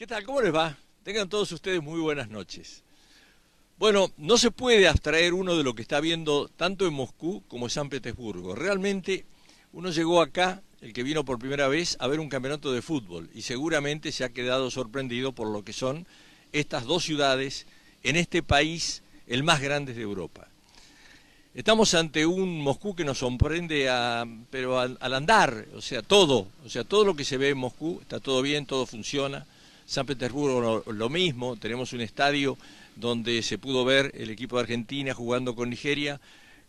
¿Qué tal? ¿Cómo les va? Tengan todos ustedes muy buenas noches. Bueno, no se puede abstraer uno de lo que está viendo tanto en Moscú como en San Petersburgo. Realmente uno llegó acá, el que vino por primera vez, a ver un campeonato de fútbol y seguramente se ha quedado sorprendido por lo que son estas dos ciudades en este país, el más grande de Europa. Estamos ante un Moscú que nos sorprende pero al andar, todo lo que se ve en Moscú, está todo bien, todo funciona. San Petersburgo lo mismo, tenemos un estadio donde se pudo ver el equipo de Argentina jugando con Nigeria,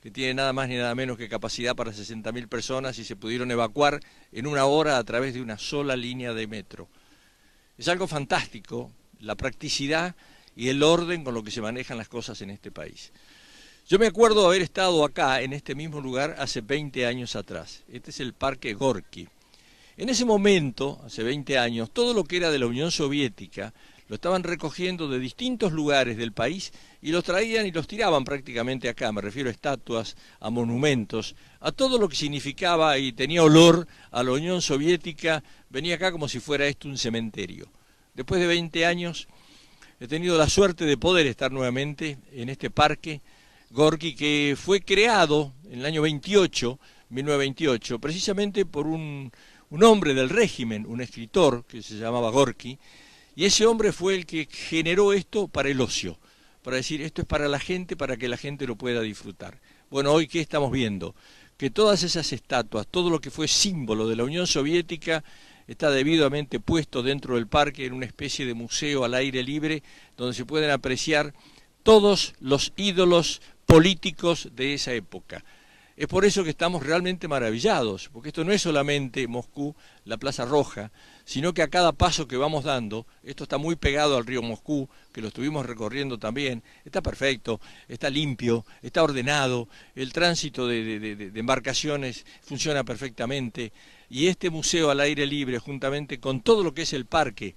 que tiene nada más ni nada menos que capacidad para 60.000 personas y se pudieron evacuar en una hora a través de una sola línea de metro. Es algo fantástico, la practicidad y el orden con lo que se manejan las cosas en este país. Yo me acuerdo haber estado acá, en este mismo lugar, hace 20 años atrás. Este es el Parque Gorki. En ese momento, hace 20 años, todo lo que era de la Unión Soviética lo estaban recogiendo de distintos lugares del país y los traían y los tiraban prácticamente acá. Me refiero a estatuas, a monumentos, a todo lo que significaba y tenía olor a la Unión Soviética. Venía acá como si fuera esto un cementerio. Después de 20 años he tenido la suerte de poder estar nuevamente en este parque Gorki, que fue creado en el año 1928, precisamente por un hombre del régimen, un escritor que se llamaba Gorki, y ese hombre fue el que generó esto para el ocio, para decir esto es para la gente, para que la gente lo pueda disfrutar. Bueno, hoy ¿qué estamos viendo? Que todas esas estatuas, todo lo que fue símbolo de la Unión Soviética, está debidamente puesto dentro del parque en una especie de museo al aire libre, donde se pueden apreciar todos los ídolos políticos de esa época. Es por eso que estamos realmente maravillados, porque esto no es solamente Moscú, la Plaza Roja, sino que a cada paso que vamos dando, esto está muy pegado al río Moscú, que lo estuvimos recorriendo también, está perfecto, está limpio, está ordenado, el tránsito de embarcaciones funciona perfectamente, y este museo al aire libre, juntamente con todo lo que es el parque,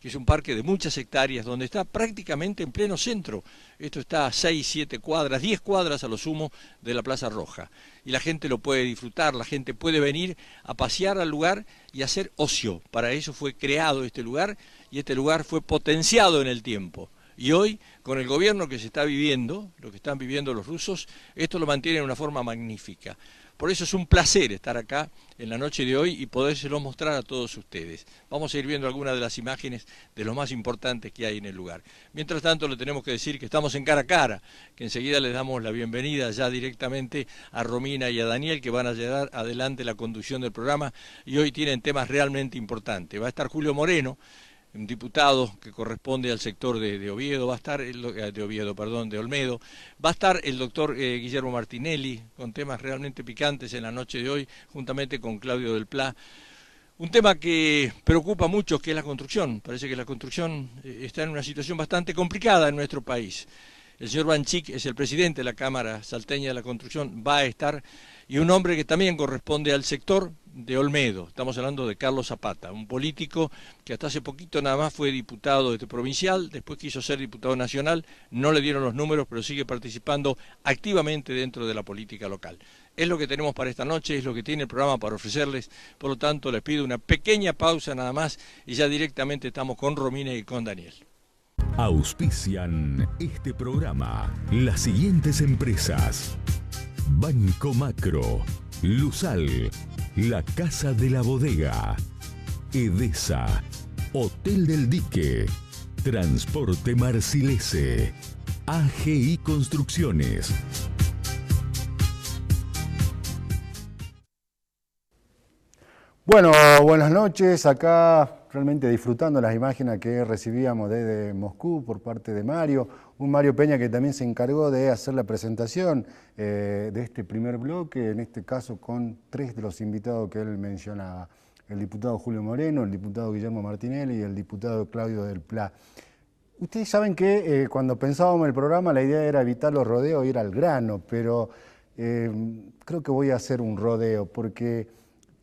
que es un parque de muchas hectáreas, donde está prácticamente en pleno centro. Esto está a 6, 7 cuadras, 10 cuadras a lo sumo de la Plaza Roja. Y la gente lo puede disfrutar, la gente puede venir a pasear al lugar y hacer ocio. Para eso fue creado este lugar y este lugar fue potenciado en el tiempo. Y hoy, con el gobierno que se está viviendo, lo que están viviendo los rusos, esto lo mantiene de una forma magnífica. Por eso es un placer estar acá en la noche de hoy y podérselo mostrar a todos ustedes. Vamos a ir viendo algunas de las imágenes de lo más importantes que hay en el lugar. Mientras tanto, le tenemos que decir que estamos en Cara a Cara, que enseguida les damos la bienvenida ya directamente a Romina y a Daniel, que van a llevar adelante la conducción del programa y hoy tienen temas realmente importantes. Va a estar Julio Moreno, un diputado que corresponde al sector de Oviedo, va a estar de Olmedo, va a estar el doctor Guillermo Martinelli con temas realmente picantes en la noche de hoy, juntamente con Claudio del Pla. Un tema que preocupa mucho, que es la construcción. Parece que la construcción está en una situación bastante complicada en nuestro país. El señor Banchik es el presidente de la Cámara Salteña de la Construcción, va a estar, y un hombre que también corresponde al sector de Olmedo. Estamos hablando de Carlos Zapata, un político que hasta hace poquito nada más fue diputado provincial, después quiso ser diputado nacional, no le dieron los números, pero sigue participando activamente dentro de la política local. Es lo que tenemos para esta noche, es lo que tiene el programa para ofrecerles, por lo tanto les pido una pequeña pausa nada más y ya directamente estamos con Romina y con Daniel. Auspician este programa las siguientes empresas: Banco Macro, Lusal, La Casa de la Bodega, Edesa, Hotel del Dique, Transporte Marcilese, AGI Construcciones. Bueno, buenas noches. Acá realmente disfrutando las imágenes que recibíamos desde Moscú por parte de Mario. Un Mario Peña que también se encargó de hacer la presentación de este primer bloque, en este caso con 3 de los invitados que él mencionaba. El diputado Julio Moreno, el diputado Guillermo Martinelli y el diputado Claudio del Pla. Ustedes saben que cuando pensábamos el programa la idea era evitar los rodeos, ir al grano, pero creo que voy a hacer un rodeo porque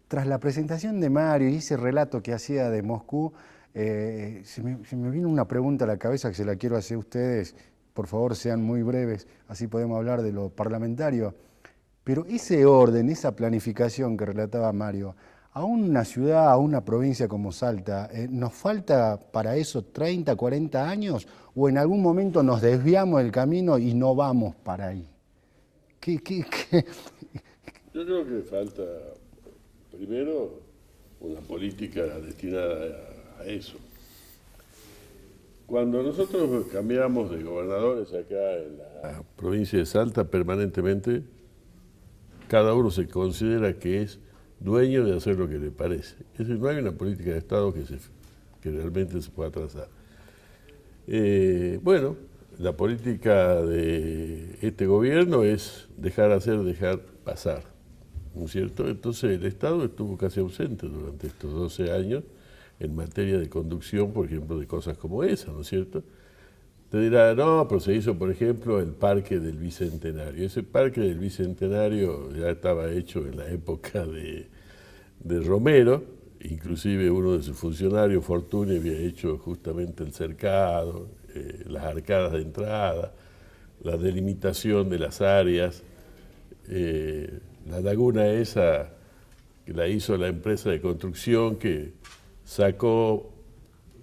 tras la presentación de Mario y ese relato que hacía de Moscú, se me vino una pregunta a la cabeza que se la quiero hacer a ustedes. Por favor, sean muy breves, así podemos hablar de lo parlamentario. Pero ese orden, esa planificación que relataba Mario, A una ciudad, a una provincia como Salta, ¿nos falta para eso 30, 40 años? ¿O en algún momento nos desviamos del camino y no vamos para ahí? ¿Qué? Yo creo que falta, primero, una política destinada a eso. Cuando nosotros cambiamos de gobernadores acá en la provincia de Salta permanentemente, cada uno se considera que es dueño de hacer lo que le parece. Es decir, no hay una política de Estado que realmente se pueda trazar. Bueno, la política de este gobierno es dejar hacer, dejar pasar, ¿no es cierto? Entonces el Estado estuvo casi ausente durante estos 12 años en materia de conducción, por ejemplo, de cosas como esa, ¿no es cierto? Te dirá, no, pero se hizo, por ejemplo, el Parque del Bicentenario. Ese Parque del Bicentenario ya estaba hecho en la época de Romero, inclusive uno de sus funcionarios, Fortuny, había hecho justamente el cercado, las arcadas de entrada, la delimitación de las áreas, la laguna esa que la hizo la empresa de construcción que sacó,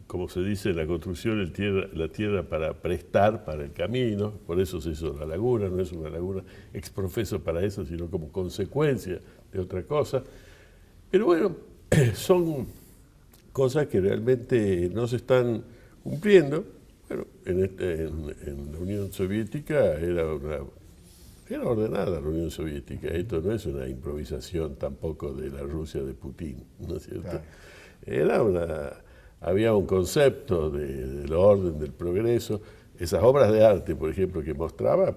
como se dice en la construcción, la tierra para prestar para el camino, por eso se hizo la laguna, no es una laguna exprofeso para eso, sino como consecuencia de otra cosa. Pero bueno, son cosas que realmente no se están cumpliendo. Bueno, en la Unión Soviética era ordenada la Unión Soviética. Esto no es una improvisación tampoco de la Rusia de Putin, ¿no es cierto? Claro. Había un concepto del orden, del progreso. Esas obras de arte, por ejemplo, que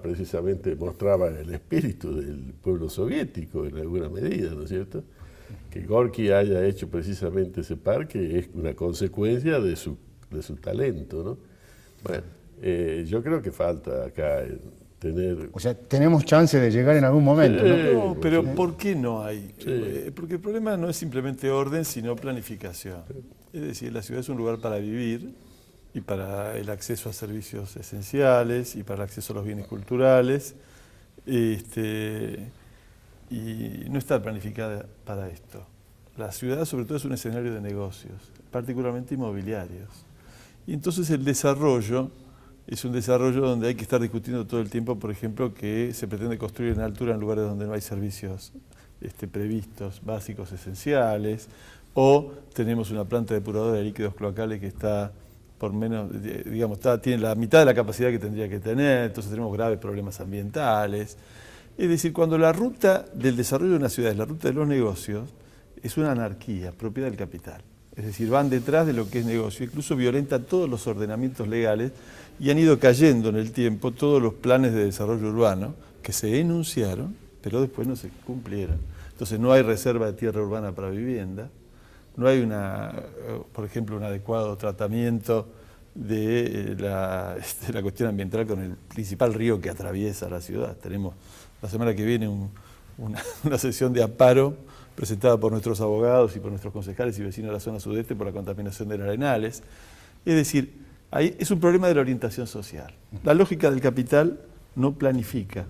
precisamente mostraban el espíritu del pueblo soviético en alguna medida, ¿no es cierto? Que Gorky haya hecho precisamente ese parque es una consecuencia de su talento, ¿no? Bueno, yo creo que falta acá tener... O sea, tenemos chance de llegar en algún momento, ¿no? No, pero ¿por qué no hay? Sí. Porque el problema no es simplemente orden, sino planificación. Es decir, la ciudad es un lugar para vivir y para el acceso a servicios esenciales y para el acceso a los bienes culturales. Y no está planificada para esto. La ciudad sobre todo es un escenario de negocios, particularmente inmobiliarios. Y entonces el desarrollo es un desarrollo donde hay que estar discutiendo todo el tiempo, por ejemplo, que se pretende construir en altura en lugares donde no hay servicios previstos, básicos, esenciales, o tenemos una planta depuradora de líquidos cloacales que está por menos, digamos, tiene la mitad de la capacidad que tendría que tener, entonces tenemos graves problemas ambientales. Es decir, cuando la ruta del desarrollo de una ciudad es la ruta de los negocios, es una anarquía propia del capital. Es decir, van detrás de lo que es negocio, incluso violentan todos los ordenamientos legales y han ido cayendo en el tiempo todos los planes de desarrollo urbano que se enunciaron, pero después no se cumplieron. Entonces no hay reserva de tierra urbana para vivienda, no hay por ejemplo, un adecuado tratamiento de la cuestión ambiental con el principal río que atraviesa la ciudad. Tenemos la semana que viene una sesión de amparo presentada por nuestros abogados y por nuestros concejales y vecinos de la zona sudeste por la contaminación de Arenales. Es decir, ahí es un problema de la orientación social. La lógica del capital no planifica,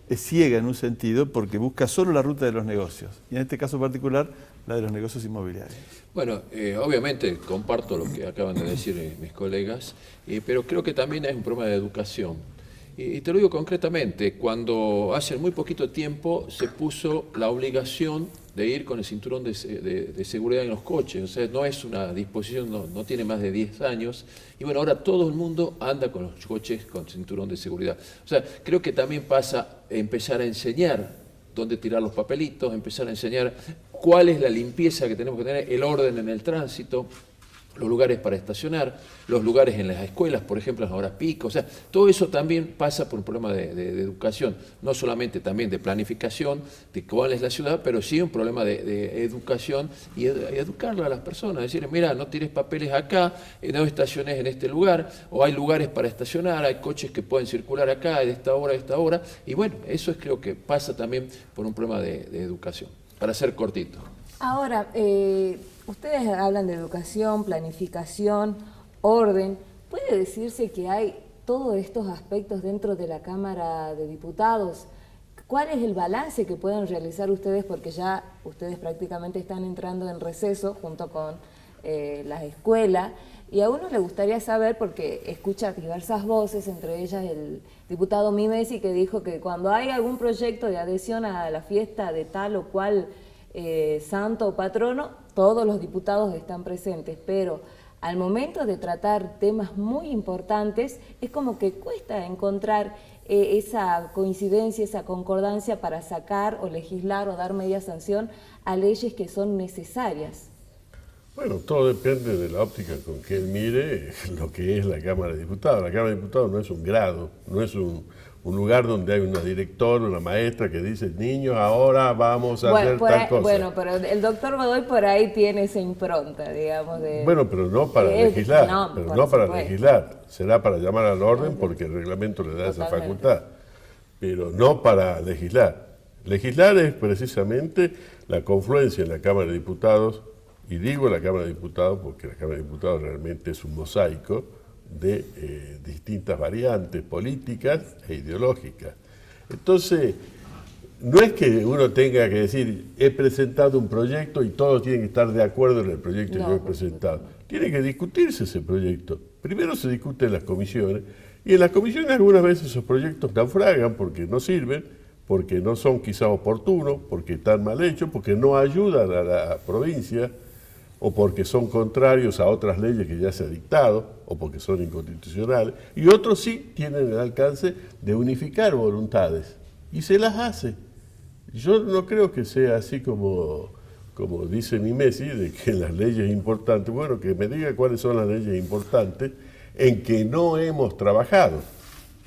es ciega en un sentido porque busca solo la ruta de los negocios, y en este caso particular la de los negocios inmobiliarios. Bueno, obviamente comparto lo que acaban de decir mis colegas, pero creo que también es un problema de educación. Y te lo digo concretamente, cuando hace muy poquito tiempo se puso la obligación de ir con el cinturón de seguridad en los coches, o sea, no es una disposición, no tiene más de 10 años, y bueno, ahora todo el mundo anda con los coches con cinturón de seguridad. O sea, creo que también pasa empezar a enseñar dónde tirar los papelitos, empezar a enseñar cuál es la limpieza que tenemos que tener, el orden en el tránsito, los lugares para estacionar, los lugares en las escuelas, por ejemplo, en las horas pico. O sea, todo eso también pasa por un problema de educación, no solamente también de planificación, de cuál es la ciudad, pero sí un problema de educación y educarle a las personas, decirle, mira, no tires papeles acá, no estaciones en este lugar, o hay lugares para estacionar, hay coches que pueden circular acá, de esta hora, y bueno, eso creo que pasa también por un problema de educación, para ser cortito. Ahora, ustedes hablan de educación, planificación, orden. ¿Puede decirse que hay todos estos aspectos dentro de la Cámara de Diputados? ¿Cuál es el balance que pueden realizar ustedes? Porque ya ustedes prácticamente están entrando en receso junto con las escuelas, y a uno le gustaría saber, porque escucha diversas voces, entre ellas el diputado Mimesi, que dijo que cuando hay algún proyecto de adhesión a la fiesta de tal o cual santo o patrono, todos los diputados están presentes, pero al momento de tratar temas muy importantes, es como que cuesta encontrar esa coincidencia, esa concordancia para sacar o legislar o dar media sanción a leyes que son necesarias. Bueno, todo depende de la óptica con que él mire lo que es la Cámara de Diputados. La Cámara de Diputados no es un grado, no es un lugar donde hay una directora, una maestra que dice, niños, ahora vamos a hacer tal cosa. Bueno, pero el doctor Godoy por ahí tiene esa impronta, digamos. Bueno, pero no para legislar, legislar. Será para llamar al orden porque el reglamento le da esa facultad, pero no para legislar. Legislar es precisamente la confluencia en la Cámara de Diputados, y digo la Cámara de Diputados porque la Cámara de Diputados realmente es un mosaico de distintas variantes políticas e ideológicas. Entonces, no es que uno tenga que decir, he presentado un proyecto y todos tienen que estar de acuerdo en el proyecto que yo he presentado. Tiene que discutirse ese proyecto. Primero se discute en las comisiones, y en las comisiones algunas veces esos proyectos naufragan porque no sirven, porque no son quizás oportunos, porque están mal hechos, porque no ayudan a la provincia, o porque son contrarios a otras leyes que ya se han dictado, o porque son inconstitucionales, y otros sí tienen el alcance de unificar voluntades, y se las hace. Yo no creo que sea así como dice Mimesi, de que las leyes importantes, bueno, que me diga cuáles son las leyes importantes en que no hemos trabajado.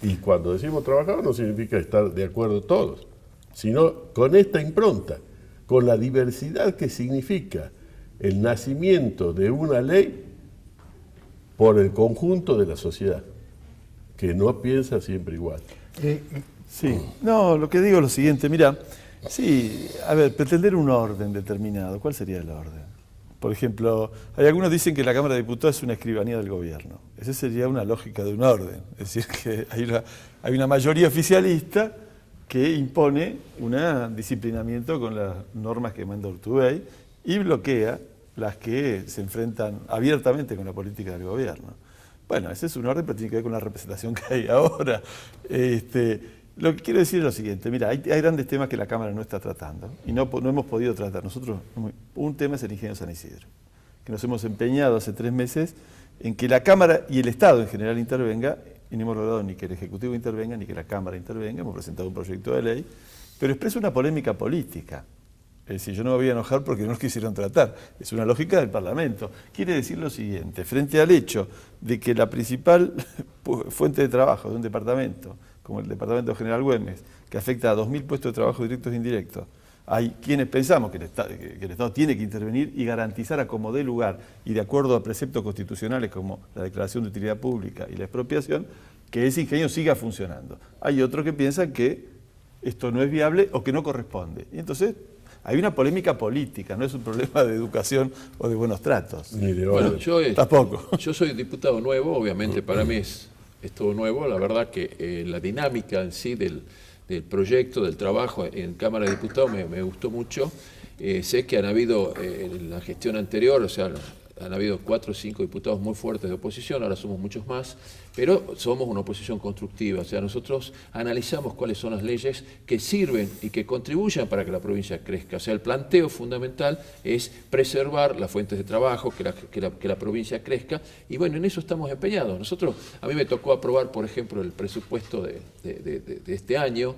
Y cuando decimos trabajado no significa estar de acuerdo todos, sino con esta impronta, con la diversidad que significa el nacimiento de una ley por el conjunto de la sociedad, que no piensa siempre igual. Sí, no, lo que digo es lo siguiente, mira, sí, a ver, pretender un orden determinado, ¿cuál sería el orden? Por ejemplo, hay algunos dicen que la Cámara de Diputados es una escribanía del gobierno. Esa sería una lógica de un orden, es decir, que hay una mayoría oficialista que impone un disciplinamiento con las normas que manda Urtubey y bloquea las que se enfrentan abiertamente con la política del gobierno. Bueno, ese es un orden, pero tiene que ver con la representación que hay ahora. Lo que quiero decir es lo siguiente, mira, hay grandes temas que la Cámara no está tratando y no hemos podido tratar. Nosotros, un tema es el ingenio San Isidro, que nos hemos empeñado hace 3 meses en que la Cámara y el Estado en general intervenga, y no hemos logrado ni que el Ejecutivo intervenga ni que la Cámara intervenga. Hemos presentado un proyecto de ley, pero expresa una polémica política. Es decir, yo no me voy a enojar porque no los quisieron tratar. Es una lógica del Parlamento. Quiere decir lo siguiente, frente al hecho de que la principal fuente de trabajo de un departamento, como el Departamento General Güemes, que afecta a 2.000 puestos de trabajo directos e indirectos, hay quienes pensamos que el Estado tiene que intervenir y garantizar a como dé lugar, y de acuerdo a preceptos constitucionales como la Declaración de Utilidad Pública y la expropiación, que ese ingenio siga funcionando. Hay otros que piensan que esto no es viable o que no corresponde. Y entonces hay una polémica política, no es un problema de educación o de buenos tratos. Bueno, tampoco. Yo soy diputado nuevo, obviamente para mí es todo nuevo. La verdad que la dinámica en sí del proyecto, del trabajo en Cámara de Diputados me gustó mucho. Sé que han habido en la gestión anterior, o sea, han habido 4 o 5 diputados muy fuertes de oposición, ahora somos muchos más, pero somos una oposición constructiva, o sea, nosotros analizamos cuáles son las leyes que sirven y que contribuyan para que la provincia crezca. O sea, el planteo fundamental es preservar las fuentes de trabajo, que la provincia crezca, y bueno, en eso estamos empeñados. A mí me tocó aprobar, por ejemplo, el presupuesto de este año,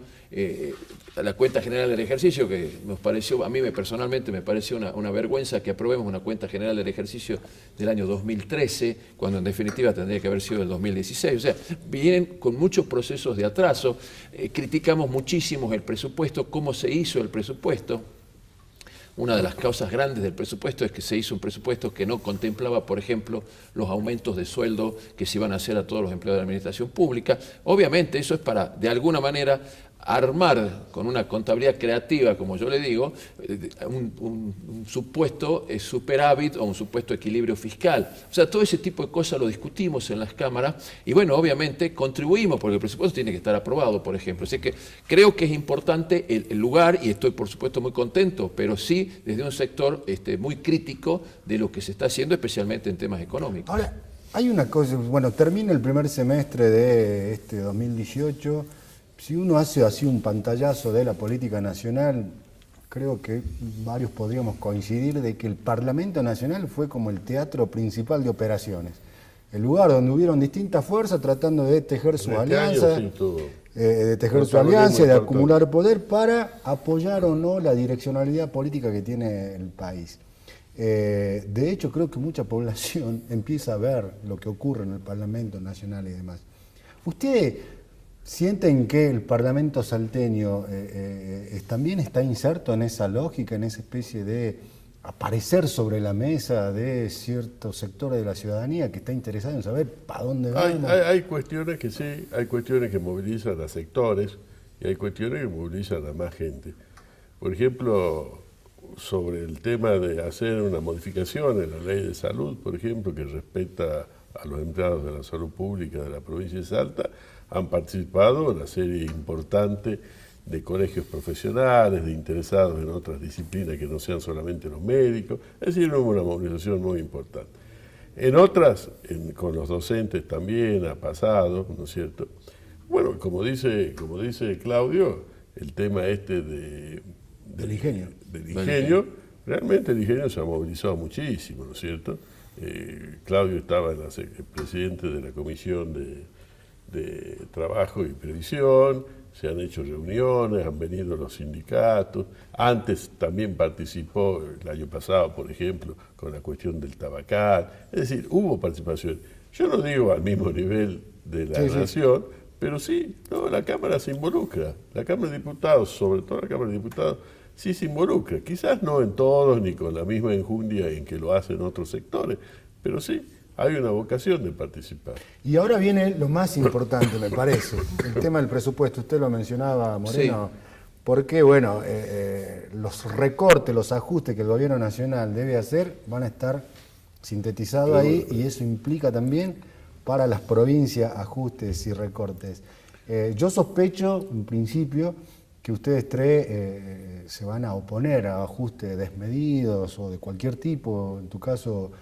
la cuenta general del ejercicio, que nos pareció, a mí personalmente me pareció una vergüenza que aprobemos una cuenta general del ejercicio del año 2013, cuando en definitiva tendría que haber sido el 2016. O sea, vienen con muchos procesos de atraso. Criticamos muchísimo el presupuesto, cómo se hizo el presupuesto. Una de las causas grandes del presupuesto es que se hizo un presupuesto que no contemplaba, por ejemplo, los aumentos de sueldo que se iban a hacer a todos los empleados de la administración pública. Obviamente eso es para, de alguna manera, armar con una contabilidad creativa, como yo le digo, un supuesto superávit o un supuesto equilibrio fiscal. O sea, todo ese tipo de cosas lo discutimos en las cámaras y bueno, obviamente contribuimos porque el presupuesto tiene que estar aprobado, por ejemplo. Así que creo que es importante el lugar y estoy por supuesto muy contento, pero sí desde un sector muy crítico de lo que se está haciendo, especialmente en temas económicos. Ahora, hay una cosa, bueno, termina el primer semestre de este 2018. Si uno hace así un pantallazo de la política nacional, creo que varios podríamos coincidir de que el Parlamento Nacional fue como el teatro principal de operaciones. El lugar donde hubieron distintas fuerzas tratando de tejer su alianza, de acumular poder para apoyar o no la direccionalidad política que tiene el país. De hecho, creo que mucha población empieza a ver lo que ocurre en el Parlamento Nacional y demás. ¿Ustedes sienten que el Parlamento salteño también está inserto en esa lógica, en esa especie de aparecer sobre la mesa de ciertos sectores de la ciudadanía que está interesado en saber para dónde vamos? Hay cuestiones que sí, hay cuestiones que movilizan a sectores y hay cuestiones que movilizan a más gente. Por ejemplo, sobre el tema de hacer una modificación en la ley de salud, por ejemplo, que respeta a los empleados de la salud pública de la provincia de Salta, han participado una serie importante de colegios profesionales, de interesados en otras disciplinas que no sean solamente los médicos, es decir, hubo una movilización muy importante. En otras, con los docentes también ha pasado, ¿no es cierto? Bueno, como dice Claudio, el tema del ingenio, realmente el ingenio se ha movilizado muchísimo, ¿no es cierto? Claudio estaba presidente de la Comisión de Trabajo y Previsión, se han hecho reuniones, han venido los sindicatos, antes también participó el año pasado, por ejemplo, con la cuestión del tabacal, es decir, hubo participación. Yo no digo al mismo nivel de la nación, pero sí, no, la Cámara se involucra, la Cámara de Diputados, sobre todo la Cámara de Diputados, sí se involucra, quizás no en todos ni con la misma enjundia en que lo hacen otros sectores, pero sí, hay una vocación de participar. Y ahora viene lo más importante, me parece, el tema del presupuesto. Usted lo mencionaba, Moreno, porque bueno, los recortes, los ajustes que el gobierno nacional debe hacer van a estar sintetizados ahí y eso implica también para las provincias ajustes y recortes. Yo sospecho, en principio, que ustedes tres se van a oponer a ajustes desmedidos o de cualquier tipo, en tu caso,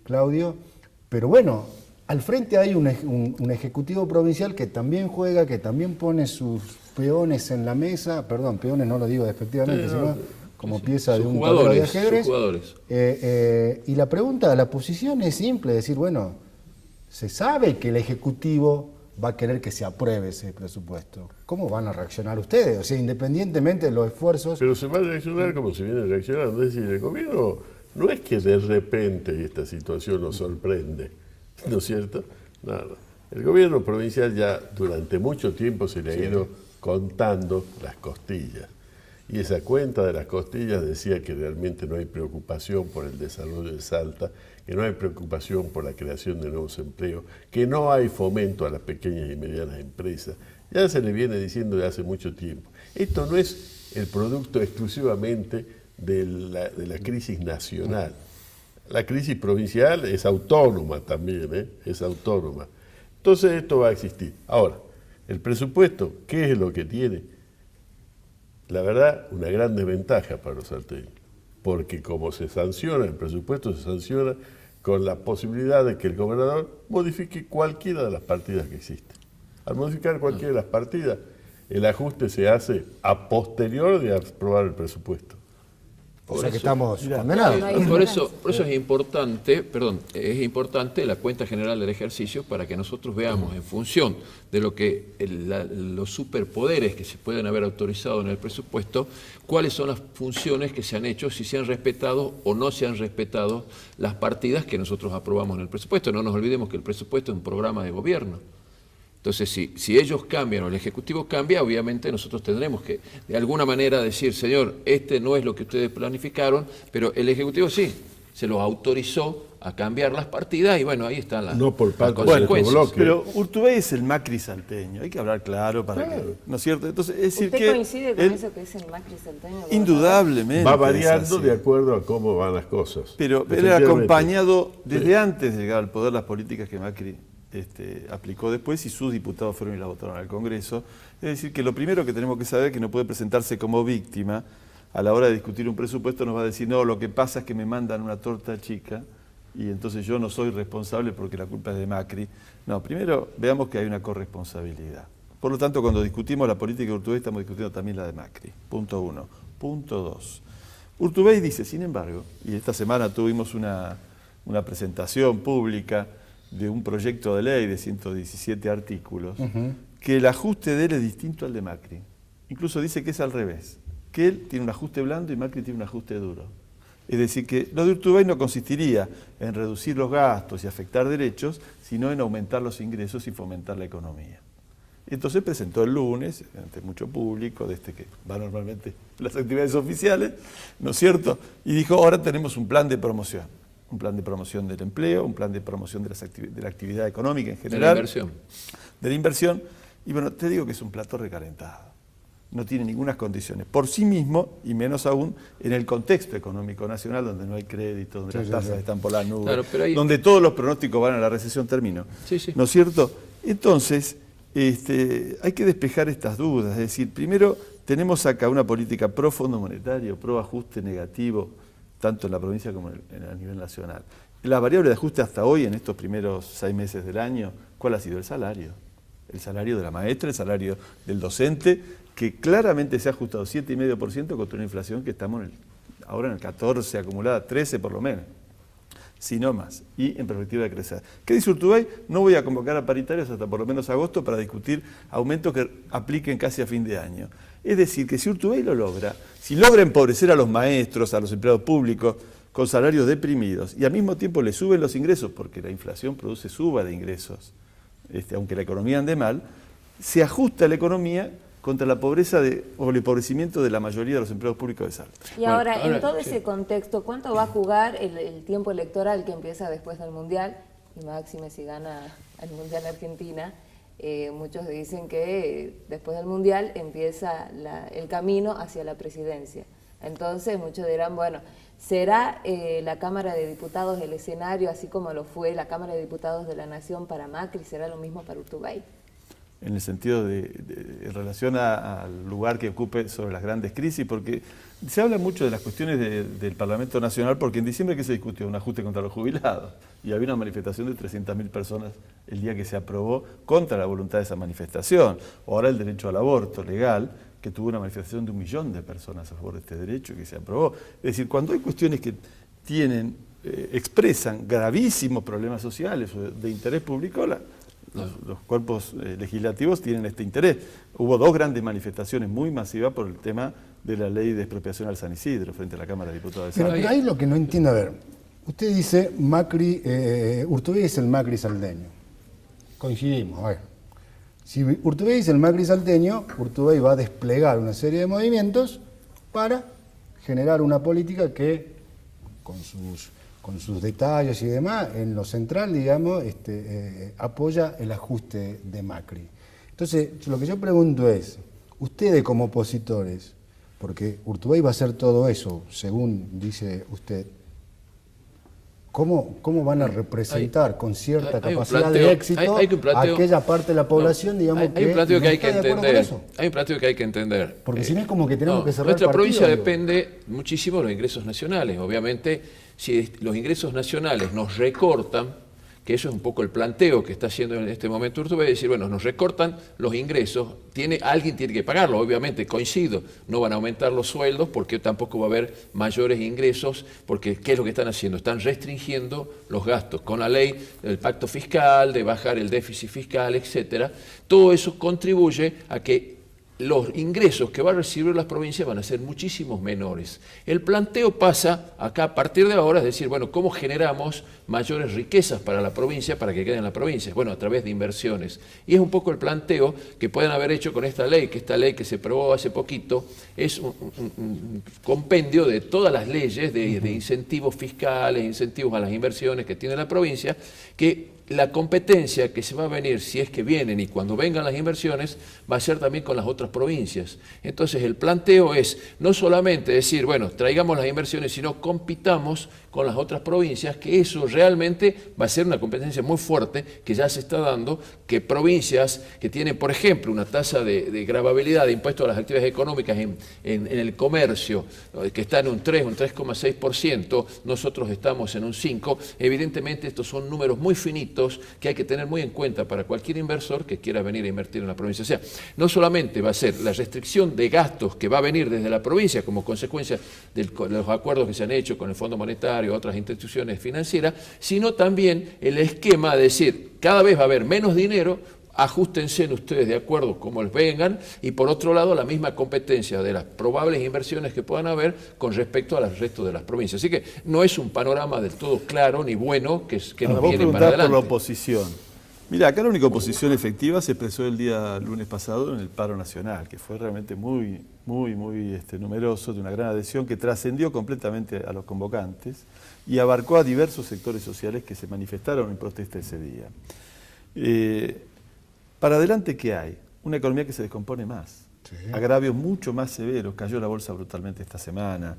Claudio. Pero bueno, al frente hay un ejecutivo provincial que también juega, que también pone sus peones en la mesa, perdón, peones no lo digo despectivamente, sino como pieza de un tablero de ajedrez. Y la pregunta, la posición es simple, decir, bueno, se sabe que el Ejecutivo va a querer que se apruebe ese presupuesto. ¿Cómo van a reaccionar ustedes? O sea, independientemente de los esfuerzos... Pero se va a reaccionar como se viene reaccionando, es decir, el gobierno... No es que de repente esta situación nos sorprende, ¿no es cierto? Nada. El gobierno provincial ya durante mucho tiempo se le ha ido contando las costillas. Y esa cuenta de las costillas decía que realmente no hay preocupación por el desarrollo de Salta, que no hay preocupación por la creación de nuevos empleos, que no hay fomento a las pequeñas y medianas empresas. Ya se le viene diciendo de hace mucho tiempo. Esto no es el producto exclusivamente de la crisis nacional. La crisis provincial es autónoma también, es autónoma. Entonces esto va a existir. Ahora, el presupuesto, ¿qué es lo que tiene? La verdad, una gran desventaja para los salteños, porque como se sanciona el presupuesto, se sanciona con la posibilidad de que el gobernador modifique cualquiera de las partidas que existen. Al modificar cualquiera de las partidas, el ajuste se hace a posterior de aprobar el presupuesto. O sea que estamos condenados. Por eso es importante la cuenta general del ejercicio para que nosotros veamos en función de lo que los superpoderes que se pueden haber autorizado en el presupuesto, cuáles son las funciones que se han hecho, si se han respetado o no se han respetado las partidas que nosotros aprobamos en el presupuesto. No nos olvidemos que el presupuesto es un programa de gobierno. Entonces, si ellos cambian o el Ejecutivo cambia, obviamente nosotros tendremos que, de alguna manera, decir, señor, este no es lo que ustedes planificaron, pero el Ejecutivo sí. se los autorizó a cambiar las partidas y bueno, ahí están las, No por parte las de consecuencias. bloque. Pero Urtubey es el Macri salteño, hay que hablar claro para que, ¿no es cierto? Entonces, es decir ¿Usted que coincide con él eso que es el Macri salteño? indudablemente Va es variando así. de acuerdo a cómo van las cosas. Pero él ha Efectivamente. acompañado desde antes de llegar al poder las políticas que Macri aplicó después y sus diputados fueron y la votaron al Congreso. Es decir, que lo primero que tenemos que saber es que no puede presentarse como víctima a la hora de discutir un presupuesto, nos va a decir, no, lo que pasa es que me mandan una torta chica y entonces yo no soy responsable porque la culpa es de Macri. No, primero veamos que hay una corresponsabilidad. Por lo tanto, cuando discutimos la política de Urtubey, estamos discutiendo también la de Macri. Punto 1. Punto 2. Urtubey dice, sin embargo, y esta semana tuvimos una presentación pública de un proyecto de ley de 117 artículos, que el ajuste de él es distinto al de Macri. Incluso dice que es al revés, que él tiene un ajuste blando y Macri tiene un ajuste duro. Es decir, que lo de Urtubey no consistiría en reducir los gastos y afectar derechos, sino en aumentar los ingresos y fomentar la economía. Entonces presentó el lunes, ante mucho público, de que va normalmente las actividades oficiales, ¿no es cierto? Y dijo, ahora tenemos un plan de promoción del empleo, un plan de promoción de la actividad económica en general. De la inversión. Y bueno, te digo que es un plato recalentado. No tiene ninguna condiciones por sí mismo y menos aún en el contexto económico nacional donde no hay crédito, donde las tasas están por las nubes, Claro, donde todos los pronósticos van a la recesión, ¿no es cierto? Entonces, hay que despejar estas dudas, es decir, primero tenemos acá una política pro fondo monetario, pro ajuste negativo, tanto en la provincia como a nivel nacional. La variable de ajuste hasta hoy, en estos primeros 6 meses del año, ¿cuál ha sido? El salario. El salario de la maestra, el salario del docente, que claramente se ha ajustado 7,5% contra una inflación que estamos ahora en el 14, acumulada 13 por lo menos, si no más, y en perspectiva de crecer. ¿Qué dice Urtubey? No voy a convocar a paritarios hasta por lo menos agosto para discutir aumentos que apliquen casi a fin de año. Es decir, que si Urtubey lo logra, si logra empobrecer a los maestros, a los empleados públicos, con salarios deprimidos, y al mismo tiempo le suben los ingresos, porque la inflación produce suba de ingresos, aunque la economía ande mal, se ajusta la economía contra la pobreza o el empobrecimiento de la mayoría de los empleados públicos de Salta. Y ahora, en todo ese contexto, ¿cuánto va a jugar el tiempo electoral que empieza después del Mundial? Y máxime si gana el Mundial Argentina. Muchos dicen que después del Mundial empieza el camino hacia la presidencia. Entonces muchos dirán, bueno, ¿será la Cámara de Diputados el escenario, así como lo fue la Cámara de Diputados de la Nación para Macri? ¿Será lo mismo para Urtubey? En el sentido en relación al lugar que ocupe sobre las grandes crisis, porque se habla mucho de las cuestiones del Parlamento Nacional, porque en diciembre ¿qué se discutió? Un ajuste contra los jubilados, y había una manifestación de 300.000 personas el día que se aprobó contra la voluntad de esa manifestación. Ahora el derecho al aborto legal, que tuvo una manifestación de 1 millón de personas a favor de este derecho y que se aprobó. Es decir, cuando hay cuestiones que expresan gravísimos problemas sociales o de interés público, los cuerpos legislativos tienen este interés. Hubo 2 grandes manifestaciones muy masivas por el tema de la ley de expropiación al San Isidro frente a la Cámara de Diputados de Salta. Pero ahí lo que no entiendo, a ver, usted dice Urtubey es el Macri salteño. Coincidimos, a ver. Si Urtubey es el Macri salteño, Urtubey va a desplegar una serie de movimientos para generar una política que, con sus detalles y demás, en lo central, digamos, apoya el ajuste de Macri. Entonces, lo que yo pregunto es, ustedes como opositores, porque Urtubey va a hacer todo eso, según dice usted, ¿cómo van a representar con cierta capacidad de éxito a aquella parte de la población, digamos, hay un planteo que hay que está de acuerdo con entender. eso? Hay un planteo que hay que entender. Porque si no es como que tenemos que cerrar nuestra el partido, provincia digo. depende muchísimo de los ingresos nacionales. Obviamente, si los ingresos nacionales nos recortan, que eso es un poco el planteo que está haciendo en este momento Urtubey, decir, bueno, nos recortan los ingresos, alguien tiene que pagarlo, obviamente, coincido, no van a aumentar los sueldos porque tampoco va a haber mayores ingresos, porque ¿qué es lo que están haciendo? Están restringiendo los gastos con la ley del pacto fiscal, de bajar el déficit fiscal, etcétera. Todo eso contribuye a que los ingresos que va a recibir las provincias van a ser muchísimos menores. El planteo pasa acá a partir de ahora, es decir, bueno, ¿cómo generamos mayores riquezas para la provincia, para que queden en la provincia? Bueno, a través de inversiones. Y es un poco el planteo que pueden haber hecho con esta ley, que esta ley que se aprobó hace poquito es un compendio de todas las leyes de incentivos fiscales, incentivos a las inversiones que tiene la provincia, que la competencia que se va a venir, si es que vienen y cuando vengan las inversiones, va a ser también con las otras provincias. Entonces el planteo es no solamente decir, bueno, traigamos las inversiones, sino compitamos con las otras provincias, que eso realmente va a ser una competencia muy fuerte que ya se está dando, que provincias que tienen, por ejemplo, una tasa de gravabilidad de impuestos a las actividades económicas en el comercio, que está en un 3, un 3,6%, nosotros estamos en un 5%, evidentemente estos son números muy finitos que hay que tener muy en cuenta para cualquier inversor que quiera venir a invertir en la provincia. O sea, no solamente va a ser la restricción de gastos que va a venir desde la provincia como consecuencia de los acuerdos que se han hecho con el Fondo Monetario, otras instituciones financieras, sino también el esquema de decir, cada vez va a haber menos dinero, ajustense ustedes de acuerdo como les vengan, y por otro lado la misma competencia de las probables inversiones que puedan haber con respecto al resto de las provincias. Así que no es un panorama del todo claro ni bueno que nos viene para adelante. Por la oposición. Mira, acá la única oposición efectiva se expresó el día lunes pasado en el paro nacional, que fue realmente muy numeroso, de una gran adhesión que trascendió completamente a los convocantes y abarcó a diversos sectores sociales que se manifestaron en protesta ese día. Para adelante, ¿qué hay? Una economía que se descompone más, agravios mucho más severos, cayó la bolsa brutalmente esta semana,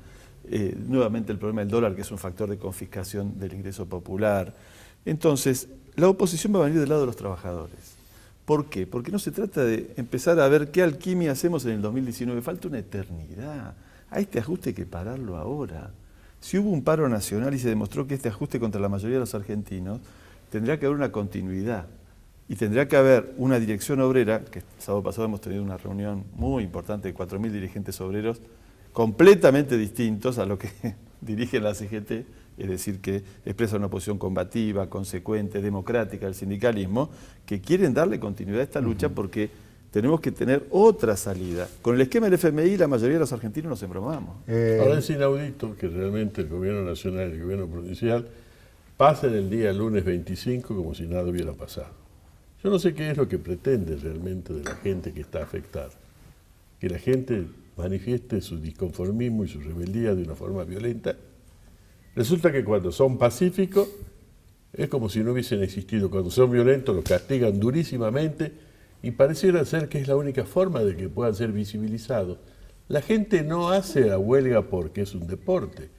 nuevamente el problema del dólar, que es un factor de confiscación del ingreso popular. Entonces, la oposición va a venir del lado de los trabajadores. ¿Por qué? Porque no se trata de empezar a ver qué alquimia hacemos en el 2019, falta una eternidad. A este ajuste hay que pararlo ahora. Si hubo un paro nacional y se demostró que este ajuste contra la mayoría de los argentinos, tendría que haber una continuidad. Y tendría que haber una dirección obrera, que el sábado pasado hemos tenido una reunión muy importante de 4.000 dirigentes obreros, completamente distintos a lo que dirige la CGT, es decir, que expresa una posición combativa, consecuente, democrática del sindicalismo, que quieren darle continuidad a esta lucha porque tenemos que tener otra salida. Con el esquema del FMI la mayoría de los argentinos nos embromamos. Ahora es inaudito que realmente el gobierno nacional y el gobierno provincial pasen el día lunes 25 como si nada hubiera pasado. Yo no sé qué es lo que pretende realmente de la gente que está afectada. Que la gente manifieste su disconformismo y su rebeldía de una forma violenta. Resulta que cuando son pacíficos es como si no hubiesen existido. Cuando son violentos los castigan durísimamente y pareciera ser que es la única forma de que puedan ser visibilizados. La gente no hace la huelga porque es un deporte.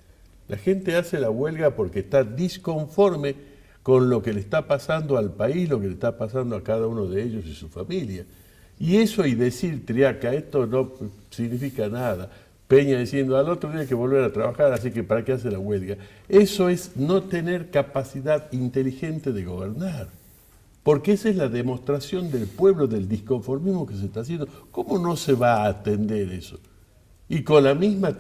La gente hace la huelga porque está disconforme con lo que le está pasando al país, lo que le está pasando a cada uno de ellos y su familia. Y eso y decir, Triaca, esto no significa nada. Peña diciendo, al otro día hay que volver a trabajar, así que ¿para qué hace la huelga? Eso es no tener capacidad inteligente de gobernar. Porque esa es la demostración del pueblo, del disconformismo que se está haciendo. ¿Cómo no se va a atender eso? Y con la misma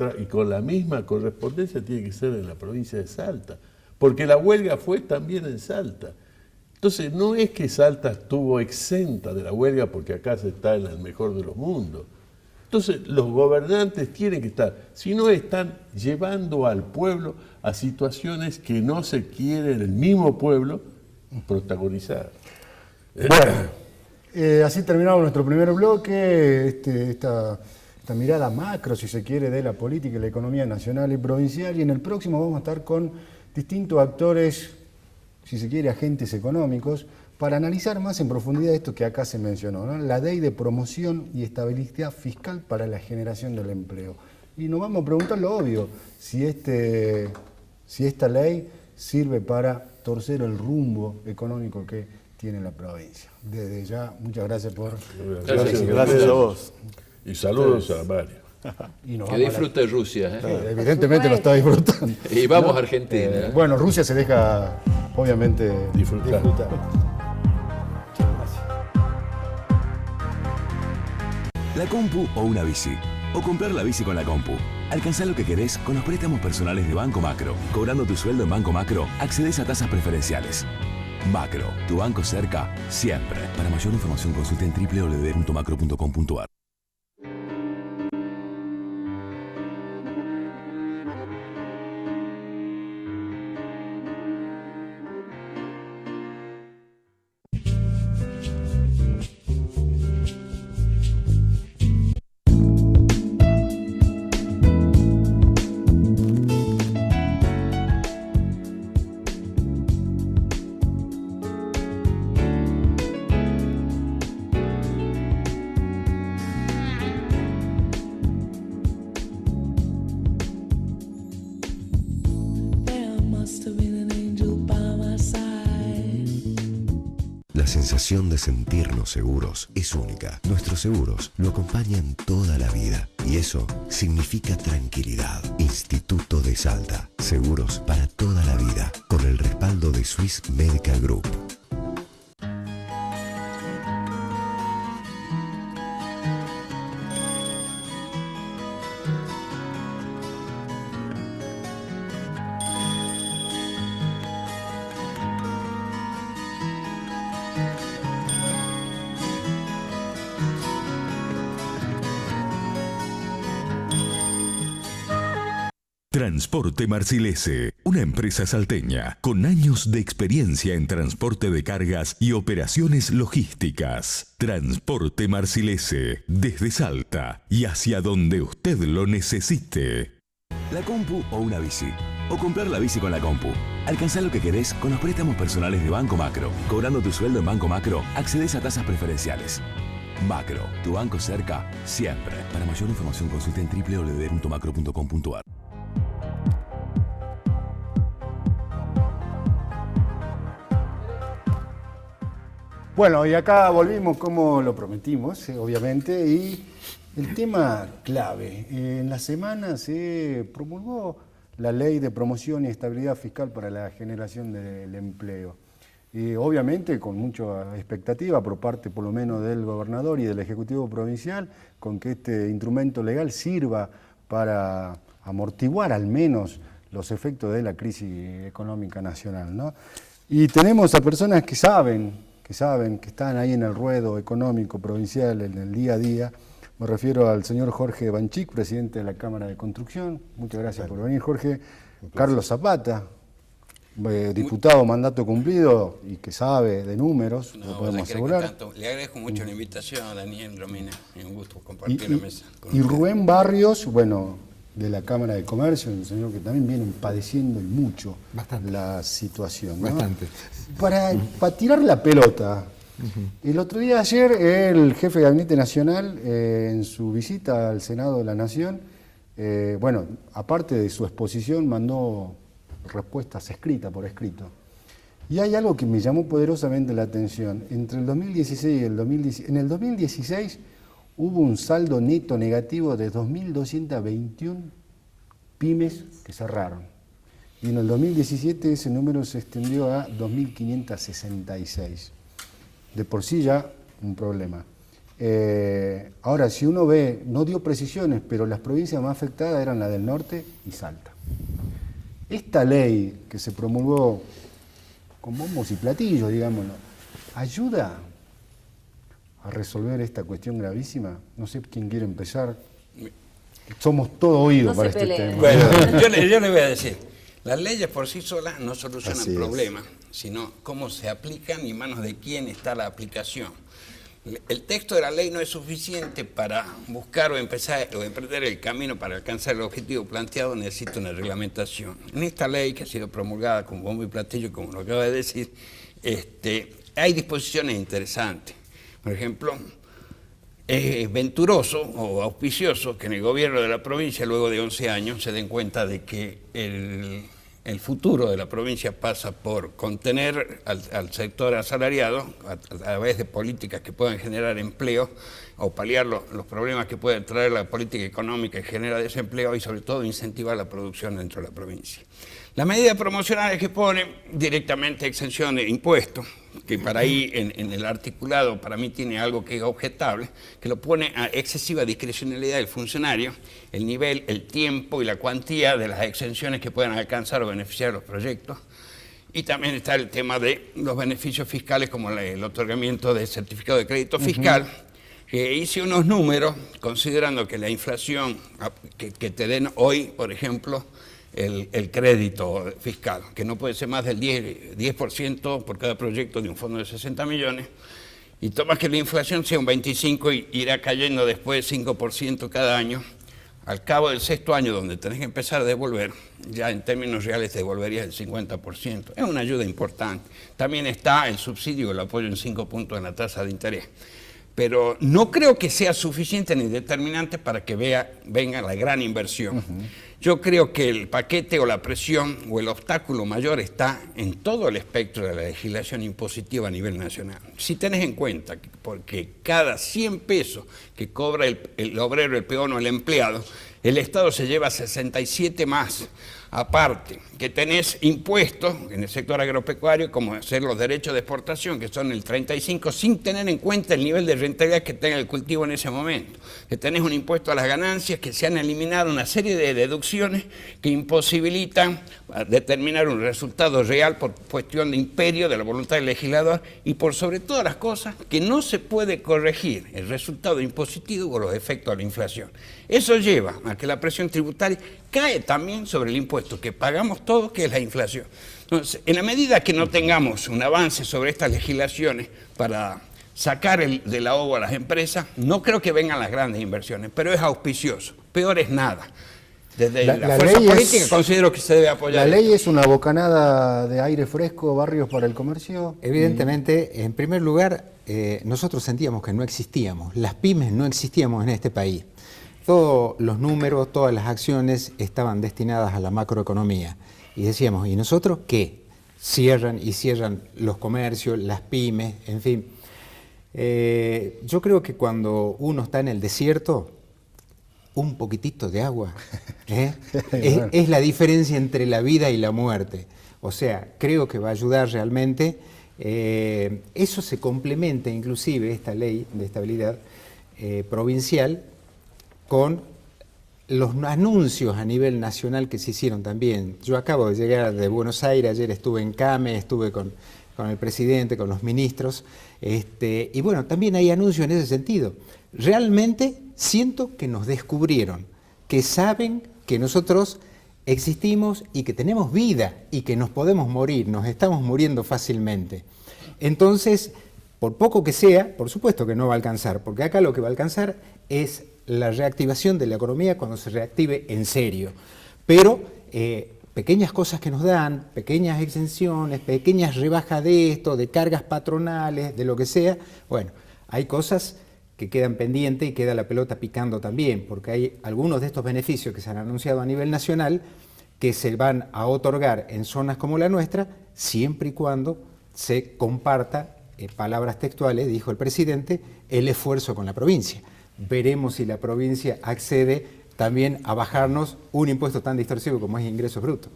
correspondencia tiene que ser en la provincia de Salta. Porque la huelga fue también en Salta. Entonces, no es que Salta estuvo exenta de la huelga porque acá se está en el mejor de los mundos. Entonces, los gobernantes tienen que estar, si no están llevando al pueblo a situaciones que no se quiere el mismo pueblo protagonizar. Bueno, así terminamos nuestro primer bloque, esta mirada macro, si se quiere, de la política y la economía nacional y provincial. Y en el próximo vamos a estar con distintos actores, si se quiere, agentes económicos, para analizar más en profundidad esto que acá se mencionó, ¿no? La ley de promoción y estabilidad fiscal para la generación del empleo. Y nos vamos a preguntar lo obvio, si esta ley sirve para torcer el rumbo económico que tiene la provincia. Desde ya, muchas gracias por... Gracias a vos. Y saludos a Mario. Que disfrute Rusia. Evidentemente lo está disfrutando. Y vamos a Argentina. Bueno, Rusia se deja, obviamente, disfrutar. La compu o una bici. O comprar la bici con la compu. Alcanzá lo que querés con los préstamos personales de Banco Macro. Cobrando tu sueldo en Banco Macro, accedes a tasas preferenciales. Macro, tu banco cerca, siempre. Para mayor información consulta en www.macro.com.ar. La sensación de sentirnos seguros es única. Nuestros seguros lo acompañan toda la vida y eso significa tranquilidad. Instituto de Salta. Seguros para toda la vida. Con el respaldo de Swiss Medical Group. Transporte Marcilese, una empresa salteña con años de experiencia en transporte de cargas y operaciones logísticas. Transporte Marcilese, desde Salta y hacia donde usted lo necesite. La compu o una bici. O comprar la bici con la compu. Alcanzá lo que querés con los préstamos personales de Banco Macro. Cobrando tu sueldo en Banco Macro, accedes a tasas preferenciales. Macro, tu banco cerca, siempre. Para mayor información consulta en www.macro.com.ar. Bueno, y acá volvimos como lo prometimos, obviamente, y el tema clave. En la semana se promulgó la Ley de Promoción y Estabilidad Fiscal para la Generación del Empleo. Y obviamente con mucha expectativa por parte por lo menos del gobernador y del Ejecutivo Provincial, con que este instrumento legal sirva para amortiguar al menos los efectos de la crisis económica nacional, ¿no? Y tenemos a personas que saben, que están ahí en el ruedo económico provincial, en el día a día. Me refiero al señor Jorge Banchik, presidente de la Cámara de Construcción. Muchas gracias por venir, Jorge. Carlos Zapata, diputado mandato cumplido y que sabe de números, lo podemos asegurar. Le agradezco mucho la invitación a Daniel Romina, es un gusto compartir la mesa con y Rubén Barrios, bueno, de la Cámara de Comercio, un señor que también viene padeciendo mucho la situación, ¿no? Bastante. Para tirar la pelota, el otro día ayer el jefe de Gabinete Nacional, en su visita al Senado de la Nación, bueno, aparte de su exposición, mandó respuestas escritas, por escrito. Y hay algo que me llamó poderosamente la atención. Entre el 2016 y el 2017, en el 2016 hubo un saldo neto negativo de 2.221 pymes que cerraron. Y en el 2017 ese número se extendió a 2.566. De por sí ya un problema. Ahora, si uno ve, no dio precisiones, pero las provincias más afectadas eran la del norte y Salta. Esta ley que se promulgó con bombos y platillos, digámoslo, ¿ayuda a resolver esta cuestión gravísima? No sé quién quiere empezar. Somos todo oídos para este tema. Bueno, yo le voy a decir, las leyes por sí solas no solucionan problemas, sino cómo se aplican y en manos de quién está la aplicación. El texto de la ley no es suficiente para buscar o empezar o emprender el camino para alcanzar el objetivo planteado, necesita una reglamentación. En esta ley, que ha sido promulgada con bombo y platillo, como lo acaba de decir, hay disposiciones interesantes. Por ejemplo, es venturoso o auspicioso que en el gobierno de la provincia, luego de 11 años, se den cuenta de que el futuro de la provincia pasa por contener al sector asalariado a través de políticas que puedan generar empleo o paliar los problemas que puede traer la política económica que genera desempleo y sobre todo incentivar la producción dentro de la provincia. Las medidas promocionales que ponen directamente exención de impuestos, que para ahí en el articulado para mí tiene algo que es objetable, que lo pone a excesiva discrecionalidad del funcionario, el nivel, el tiempo y la cuantía de las exenciones que puedan alcanzar o beneficiar los proyectos. Y también está el tema de los beneficios fiscales como el otorgamiento de certificado de crédito fiscal, que hice unos números considerando que la inflación que te den hoy, por ejemplo, el crédito fiscal, que no puede ser más del 10% por cada proyecto de un fondo de 60 millones, y tomas que la inflación sea un 25% y irá cayendo después 5% cada año, al cabo del sexto año donde tenés que empezar a devolver, ya en términos reales te devolverías el 50%. Es una ayuda importante. También está el subsidio, el apoyo en 5 puntos en la tasa de interés. Pero no creo que sea suficiente ni determinante para que venga la gran inversión. Yo creo que el paquete o la presión o el obstáculo mayor está en todo el espectro de la legislación impositiva a nivel nacional. Si tenés en cuenta que porque cada 100 pesos que cobra el obrero, el peón o el empleado, el Estado se lleva 67 más. Aparte, que tenés impuestos en el sector agropecuario, como ser los derechos de exportación, que son el 35%, sin tener en cuenta el nivel de rentabilidad que tenga el cultivo en ese momento. Que tenés un impuesto a las ganancias, que se han eliminado una serie de deducciones que imposibilitan determinar un resultado real por cuestión de imperio de la voluntad del legislador, y por sobre todas las cosas, que no se puede corregir el resultado impositivo o los efectos de la inflación. Eso lleva a que la presión tributaria cae también sobre el impuesto que pagamos todos, que es la inflación. Entonces, en la medida que no tengamos un avance sobre estas legislaciones para sacar del ahogo a las empresas, no creo que vengan las grandes inversiones, pero es auspicioso. Peor es nada. Desde la fuerza política considero que se debe apoyar. ¿La ley es una bocanada de aire fresco, Barrios, para el comercio? Evidentemente, en primer lugar, nosotros sentíamos que no existíamos, las pymes no existíamos en este país. Todos los números, todas las acciones estaban destinadas a la macroeconomía. Y decíamos, ¿y nosotros qué? Cierran y cierran los comercios, las pymes, en fin. Yo creo que cuando uno está en el desierto, un poquitito de agua es la diferencia entre la vida y la muerte. O sea, creo que va a ayudar realmente. Eso se complementa inclusive, esta ley de estabilidad provincial, con los anuncios a nivel nacional que se hicieron también. Yo acabo de llegar de Buenos Aires, ayer estuve en CAME, estuve con el presidente, con los ministros, y bueno, también hay anuncios en ese sentido. Realmente siento que nos descubrieron, que saben que nosotros existimos y que tenemos vida y que nos podemos morir, nos estamos muriendo fácilmente. Entonces, por poco que sea, por supuesto que no va a alcanzar, porque acá lo que va a alcanzar es la reactivación de la economía cuando se reactive en serio. Pero pequeñas cosas que nos dan, pequeñas exenciones, pequeñas rebajas de esto, de cargas patronales, de lo que sea, bueno, hay cosas que quedan pendientes y queda la pelota picando también, porque hay algunos de estos beneficios que se han anunciado a nivel nacional que se van a otorgar en zonas como la nuestra, siempre y cuando se comparta, palabras textuales, dijo el presidente, el esfuerzo con la provincia. Veremos si la provincia accede también a bajarnos un impuesto tan distorsivo como es ingreso bruto.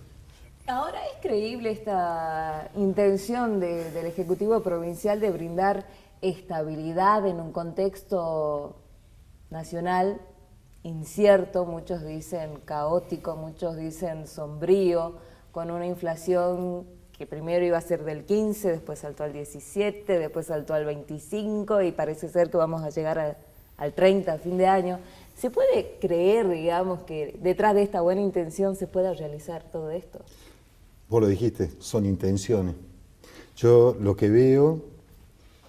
Ahora, ¿es creíble esta intención del Ejecutivo Provincial de brindar estabilidad en un contexto nacional incierto? Muchos dicen caótico, muchos dicen sombrío, con una inflación que primero iba a ser del 15, después saltó al 17, después saltó al 25 y parece ser que vamos a llegar al 30 a fin de año. ¿Se puede creer, digamos, que detrás de esta buena intención se pueda realizar todo esto? Vos lo dijiste, son intenciones. Yo lo que veo,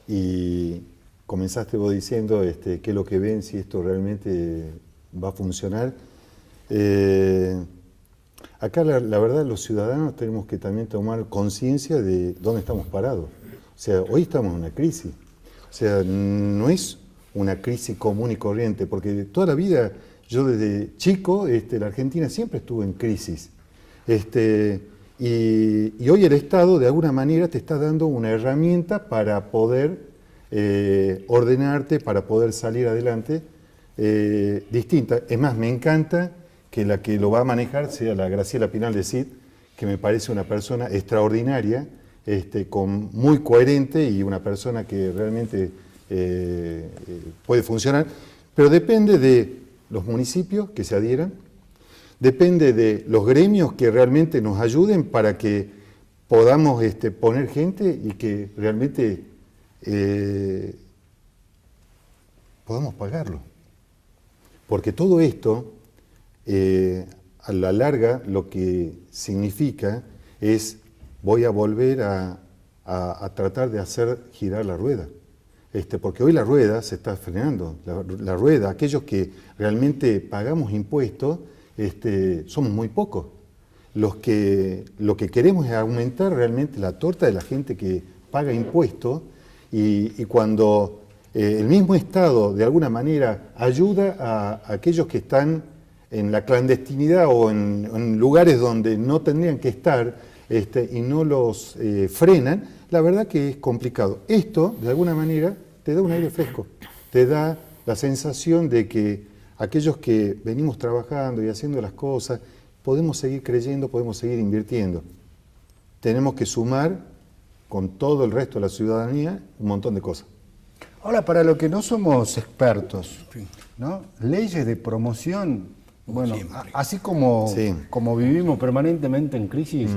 y comenzaste vos diciendo qué es lo que ven, si esto realmente va a funcionar. Acá la verdad los ciudadanos tenemos que también tomar conciencia de dónde estamos parados. O sea, hoy estamos en una crisis. O sea, no es una crisis común y corriente, porque toda la vida, yo desde chico, la Argentina siempre estuvo en crisis. Y hoy el Estado, de alguna manera, te está dando una herramienta para poder ordenarte, para poder salir adelante, distinta. Es más, me encanta que la que lo va a manejar sea la Graciela Pinal de Cid, que me parece una persona extraordinaria, muy coherente y una persona que realmente puede funcionar, pero depende de los municipios que se adhieran, depende de los gremios que realmente nos ayuden para que podamos poner gente y que realmente podamos pagarlo. Porque todo esto, a la larga, lo que significa es voy a volver a tratar de hacer girar la rueda. Porque hoy la rueda se está frenando, la rueda, aquellos que realmente pagamos impuestos, somos muy pocos. Lo que queremos es aumentar realmente la torta de la gente que paga impuestos y cuando el mismo Estado de alguna manera ayuda a aquellos que están en la clandestinidad o en lugares donde no tendrían que estar y no los frenan, la verdad que es complicado. Esto, de alguna manera, te da un aire fresco, te da la sensación de que aquellos que venimos trabajando y haciendo las cosas, podemos seguir creyendo, podemos seguir invirtiendo. Tenemos que sumar con todo el resto de la ciudadanía un montón de cosas. Ahora, para los que no somos expertos, ¿no? Leyes de promoción, bueno, así como vivimos permanentemente en crisis,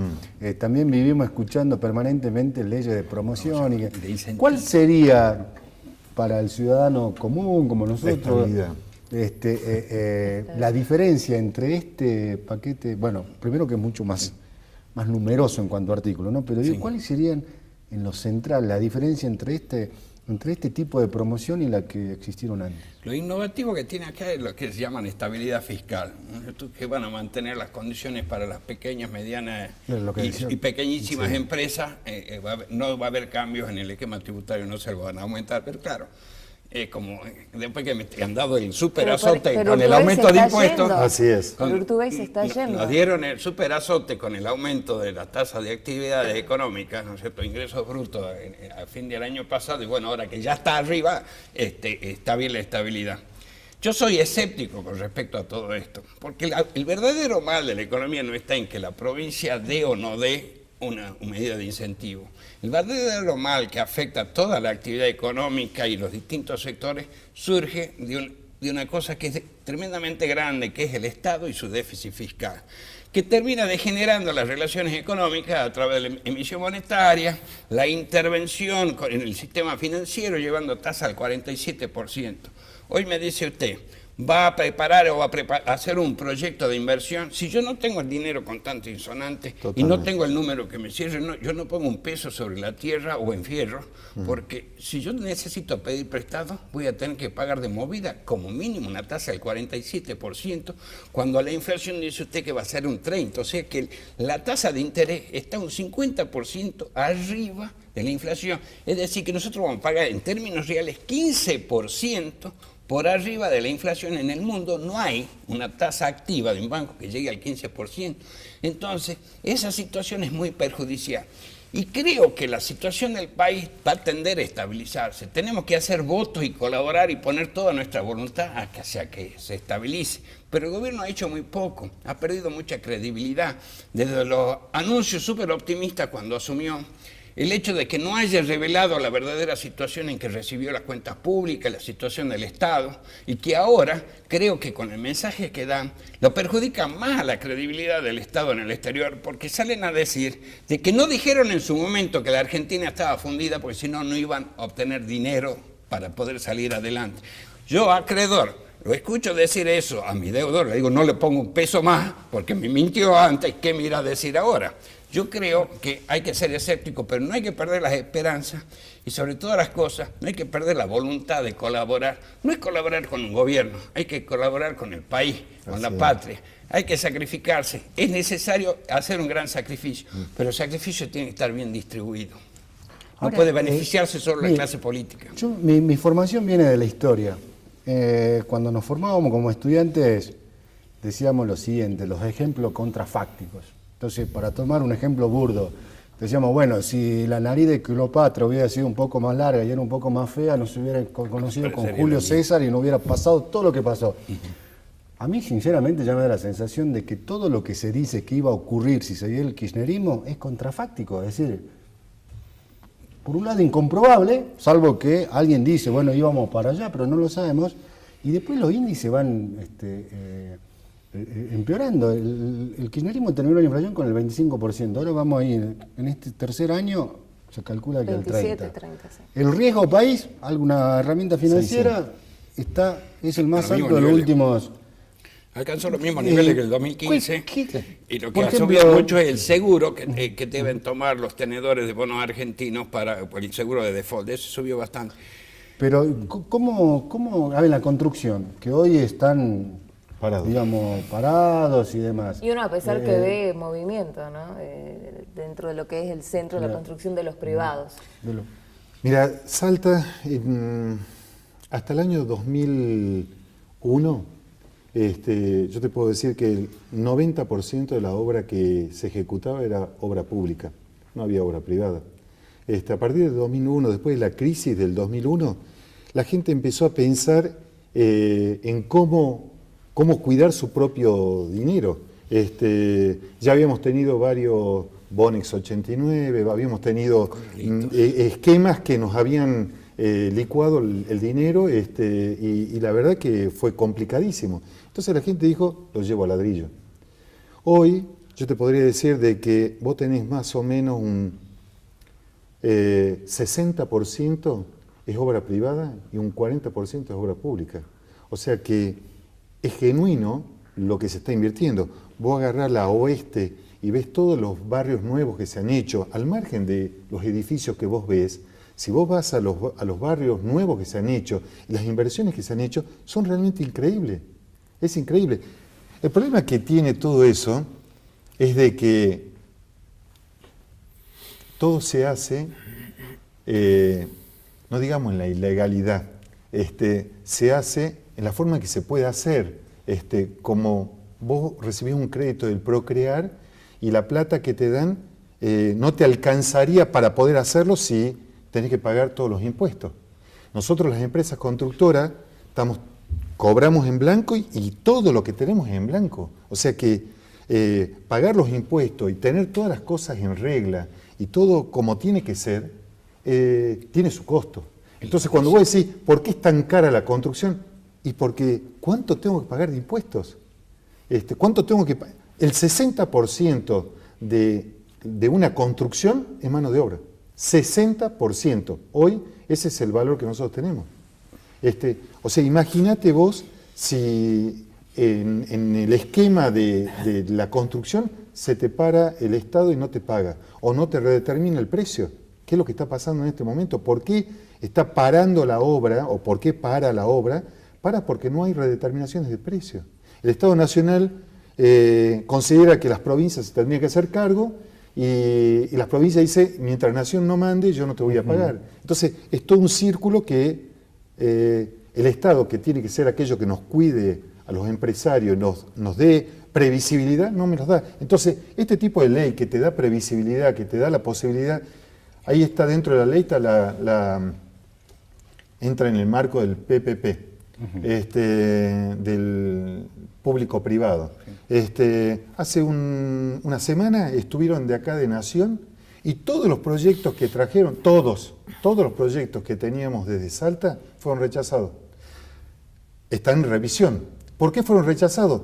también vivimos escuchando permanentemente leyes de promoción. ¿Cuál sería para el ciudadano común, como nosotros, la diferencia entre este paquete? Bueno, primero que es mucho más numeroso en cuanto a artículos, ¿no? Pero digo, ¿cuáles serían en lo central la diferencia entre este tipo de promoción y la que existieron antes? Lo innovativo que tiene acá es lo que se llama estabilidad fiscal, que van a mantener las condiciones para las pequeñas, medianas y pequeñísimas empresas. No va a haber cambios en el esquema tributario, no se lo van a aumentar, pero claro, como después que me han dado el super azote con el aumento de impuestos. Así es. Nos dieron el super azote con el aumento de la tasa de actividades económicas, ¿no es cierto?, ingresos brutos a fin del año pasado, y bueno, ahora que ya está arriba, está bien la estabilidad. Yo soy escéptico con respecto a todo esto, porque el verdadero mal de la economía no está en que la provincia dé o no dé una medida de incentivo. El verdadero mal que afecta a toda la actividad económica y los distintos sectores surge de una cosa que es tremendamente grande, que es el Estado y su déficit fiscal, que termina degenerando las relaciones económicas a través de la emisión monetaria, la intervención en el sistema financiero, llevando tasa al 47%. Hoy me dice usted, ¿va a preparar o va a hacer un proyecto de inversión? Si yo no tengo el dinero contante insonante y no tengo el número que me cierre, yo no pongo un peso sobre la tierra o en fierro, porque si yo necesito pedir prestado, voy a tener que pagar de movida como mínimo una tasa del 47%, cuando la inflación dice usted que va a ser un 30%, o sea que la tasa de interés está un 50% arriba de la inflación. Es decir, que nosotros vamos a pagar en términos reales 15% por arriba de la inflación. En el mundo no hay una tasa activa de un banco que llegue al 15%. Entonces, esa situación es muy perjudicial. Y creo que la situación del país va a tender a estabilizarse. Tenemos que hacer votos y colaborar y poner toda nuestra voluntad hacia que se estabilice. Pero el gobierno ha hecho muy poco, ha perdido mucha credibilidad. Desde los anuncios súper optimistas cuando asumió, el hecho de que no haya revelado la verdadera situación en que recibió las cuentas públicas, la situación del Estado, y que ahora creo que con el mensaje que dan lo perjudica más a la credibilidad del Estado en el exterior, porque salen a decir de que no dijeron en su momento que la Argentina estaba fundida, porque si no, no iban a obtener dinero para poder salir adelante. Yo, acreedor, lo escucho decir eso a mi deudor, le digo, no le pongo un peso más, porque me mintió antes, ¿qué me irá a decir ahora? Yo creo que hay que ser escéptico, pero no hay que perder las esperanzas y sobre todas las cosas no hay que perder la voluntad de colaborar. No es colaborar con un gobierno, hay que colaborar con el país, con la patria. Hay que sacrificarse. Es necesario hacer un gran sacrificio, pero el sacrificio tiene que estar bien distribuido. No puede beneficiarse solo la clase política. Mi formación viene de la historia. Cuando nos formábamos como estudiantes decíamos lo siguiente, los ejemplos contrafácticos. Entonces, para tomar un ejemplo burdo, decíamos, bueno, si la nariz de Cleopatra hubiera sido un poco más larga y era un poco más fea, no se hubiera conocido con Julio César y no hubiera pasado todo lo que pasó. A mí, sinceramente, ya me da la sensación de que todo lo que se dice que iba a ocurrir si seguía el kirchnerismo es contrafáctico. Es decir, por un lado incomprobable, salvo que alguien dice, bueno, íbamos para allá, pero no lo sabemos, y después los índices van empeorando. El kirchnerismo terminó la inflación con el 25%, ahora vamos ahí, en este tercer año se calcula que 27, el 30%. Sí. El riesgo país, alguna herramienta financiera, es el más alto de los últimos... Alcanzó los mismos niveles que el 2015, y lo que ha subido mucho es el seguro que deben tomar los tenedores de bonos argentinos por el seguro de default. Eso subió bastante. Pero, ¿cómo a ver, la construcción? Que hoy están, parados y demás. Y uno, a pesar que ve movimiento, ¿no? Dentro de lo que es el centro de la construcción de los privados. Mira, Salta, hasta el año 2001... yo te puedo decir que el 90% de la obra que se ejecutaba era obra pública, no había obra privada. A partir del 2001, después de la crisis del 2001, la gente empezó a pensar en cómo cuidar su propio dinero. Ya habíamos tenido varios Bonex 89, habíamos tenido esquemas que nos habían licuado el dinero y la verdad que fue complicadísimo. Entonces la gente dijo, lo llevo a ladrillo. Hoy yo te podría decir de que vos tenés más o menos un 60% es obra privada y un 40% es obra pública. O sea que es genuino lo que se está invirtiendo. Vos agarrás la oeste y ves todos los barrios nuevos que se han hecho, al margen de los edificios que vos ves. Si vos vas a los barrios nuevos que se han hecho, las inversiones que se han hecho son realmente increíbles. Es increíble. El problema que tiene todo eso es de que todo se hace, no digamos en la ilegalidad, se hace en la forma que se puede hacer, como vos recibís un crédito del Procrear y la plata que te dan no te alcanzaría para poder hacerlo si tenés que pagar todos los impuestos. Nosotros las empresas constructoras cobramos en blanco y todo lo que tenemos es en blanco. O sea que pagar los impuestos y tener todas las cosas en regla y todo como tiene que ser, tiene su costo. Entonces cuando vos decís, ¿por qué es tan cara la construcción? Y porque, ¿cuánto tengo que pagar de impuestos? ¿Cuánto tengo que pagar? El 60% de una construcción es mano de obra. 60%. Hoy ese es el valor que nosotros tenemos. O sea, imagínate vos si en el esquema de la construcción se te para el Estado y no te paga, o no te redetermina el precio. ¿Qué es lo que está pasando en este momento? ¿Por qué está parando la obra, o por qué para la obra? Porque no hay redeterminaciones de precio. El Estado Nacional considera que las provincias se tendrían que hacer cargo y las provincias dicen, mientras la Nación no mande, yo no te voy a pagar. Entonces, es todo un círculo que el Estado, que tiene que ser aquello que nos cuide a los empresarios, nos dé previsibilidad, no me los da. Entonces, este tipo de ley que te da previsibilidad, que te da la posibilidad, ahí está dentro de la ley, entra en el marco del PPP. Del público-privado. Hace una semana estuvieron de acá de Nación y todos los proyectos que trajeron, todos los proyectos que teníamos desde Salta fueron rechazados. Están en revisión. ¿Por qué fueron rechazados?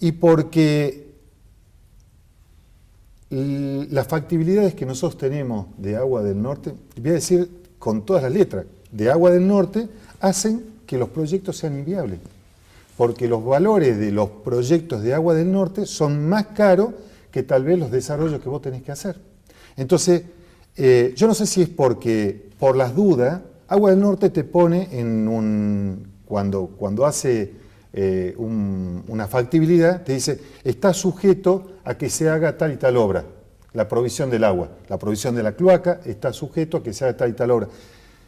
Y porque las factibilidades que nosotros tenemos de Agua del Norte, voy a decir con todas las letras, de Agua del Norte, hacen que los proyectos sean inviables, porque los valores de los proyectos de Agua del Norte son más caros que tal vez los desarrollos que vos tenés que hacer. Entonces, yo no sé si es porque, por las dudas, Agua del Norte te pone en cuando hace una factibilidad, te dice, está sujeto a que se haga tal y tal obra, la provisión del agua, la provisión de la cloaca, está sujeto a que se haga tal y tal obra.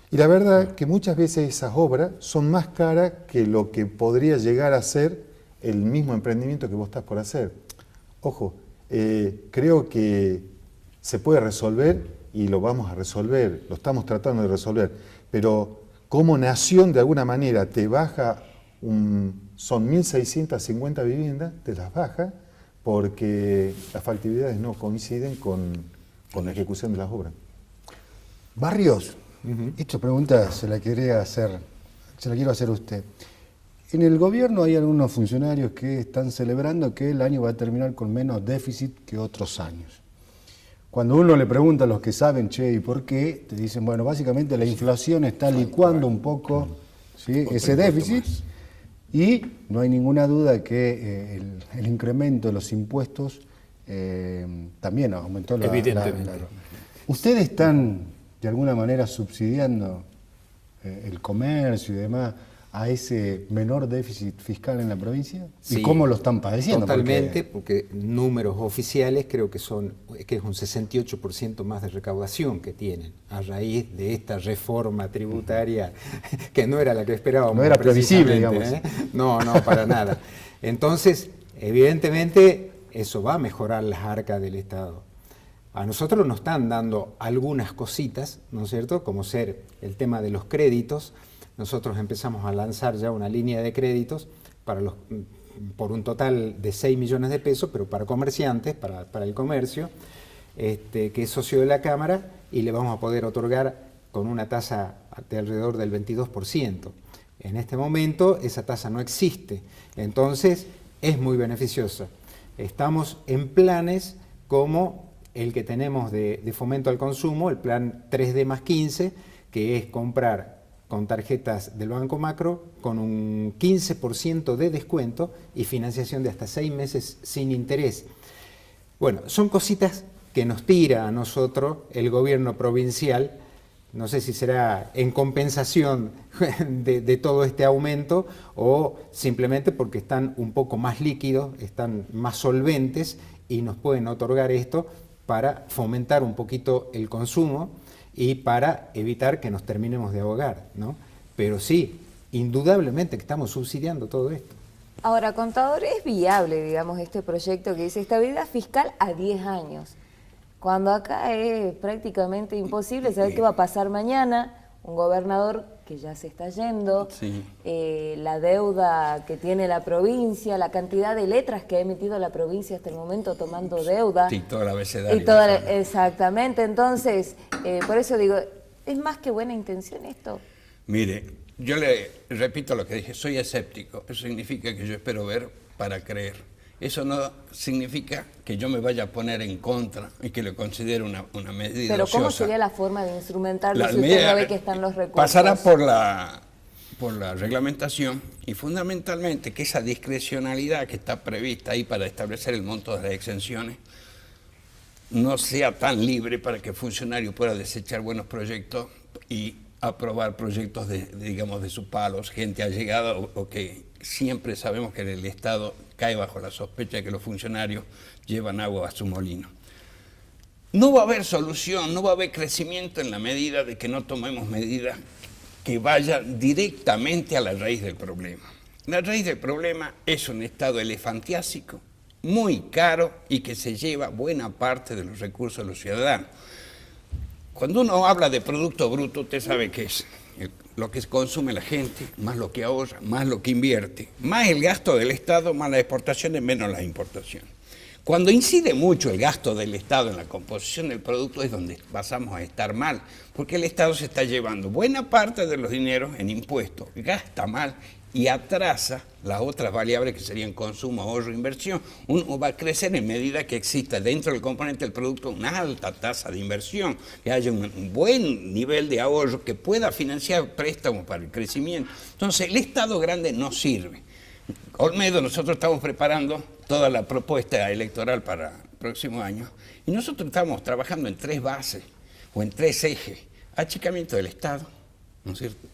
Y la verdad que muchas veces esas obras son más caras que lo que podría llegar a ser el mismo emprendimiento que vos estás por hacer. Ojo, creo que se puede resolver y lo vamos a resolver, lo estamos tratando de resolver, pero como Nación de alguna manera te baja, son 1.650 viviendas, te las baja porque las factibilidades no coinciden con la ejecución de las obras. Barrios. Esta pregunta se la quiero hacer a usted. En el gobierno hay algunos funcionarios que están celebrando que el año va a terminar con menos déficit que otros años. Cuando uno le pregunta a los que saben, che, ¿y por qué? Te dicen, bueno, básicamente la inflación está licuando un poco, ¿sí?, ese déficit, y no hay ninguna duda que el incremento de los impuestos también aumentó Evidentemente. ¿Ustedes están de alguna manera subsidiando el comercio y demás a ese menor déficit fiscal en la provincia? Sí, ¿y cómo lo están padeciendo? Totalmente, porque números oficiales creo que es un 68% más de recaudación que tienen a raíz de esta reforma tributaria que no era la que esperábamos. No era previsible, digamos. No, para nada. Entonces, evidentemente, eso va a mejorar las arcas del Estado. A nosotros nos están dando algunas cositas, ¿no es cierto?, como ser el tema de los créditos. Nosotros empezamos a lanzar ya una línea de créditos por un total de 6 millones de pesos, pero para comerciantes, para el comercio, que es socio de la Cámara, y le vamos a poder otorgar con una tasa de alrededor del 22%. En este momento esa tasa no existe, entonces es muy beneficiosa. Estamos en planes como el que tenemos de fomento al consumo, el plan 3D+15, que es comprar con tarjetas del Banco Macro con un 15% de descuento y financiación de hasta 6 meses sin interés. Bueno, son cositas que nos tira a nosotros el gobierno provincial, no sé si será en compensación de todo este aumento o simplemente porque están un poco más líquidos, están más solventes y nos pueden otorgar esto para fomentar un poquito el consumo y para evitar que nos terminemos de ahogar, ¿no? Pero sí, indudablemente que estamos subsidiando todo esto. Ahora, contador, ¿es viable, digamos, este proyecto que dice estabilidad fiscal a 10 años? Cuando acá es prácticamente imposible saber qué va a pasar mañana, un gobernador que ya se está yendo, sí. La deuda que tiene la provincia, la cantidad de letras que ha emitido la provincia hasta el momento tomando deuda. Sí, toda la abecedario. Exactamente, entonces, por eso digo, ¿es más que buena intención esto? Mire, yo le repito lo que dije, soy escéptico, eso significa que yo espero ver para creer. Eso no significa que yo me vaya a poner en contra y que lo considere una medida Pero ociosa. ¿cómo sería la forma de instrumentarlo si usted no ve que están los recursos? Pasará por la reglamentación y fundamentalmente que esa discrecionalidad que está prevista ahí para establecer el monto de las exenciones no sea tan libre para que el funcionario pueda desechar buenos proyectos y aprobar proyectos digamos, de sus palos, gente allegada o que siempre sabemos que el Estado cae bajo la sospecha de que los funcionarios llevan agua a su molino. No va a haber solución, no va a haber crecimiento en la medida de que no tomemos medidas que vayan directamente a la raíz del problema. La raíz del problema es un Estado elefantiásico, muy caro y que se lleva buena parte de los recursos de los ciudadanos. Cuando uno habla de Producto Bruto, usted sabe qué es. Lo que consume la gente, más lo que ahorra, más lo que invierte, más el gasto del Estado, más las exportaciones, menos las importaciones. Cuando incide mucho el gasto del Estado en la composición del producto es donde pasamos a estar mal, porque el Estado se está llevando buena parte de los dineros en impuestos, gasta mal y atrasa las otras variables que serían consumo, ahorro, inversión. Uno va a crecer en medida que exista dentro del componente del producto una alta tasa de inversión, que haya un buen nivel de ahorro que pueda financiar préstamos para el crecimiento. Entonces, el Estado grande no sirve. Olmedo, nosotros estamos preparando toda la propuesta electoral para el próximo año y nosotros estamos trabajando en 3 bases o en 3 ejes. Achicamiento del Estado, ¿no es cierto?,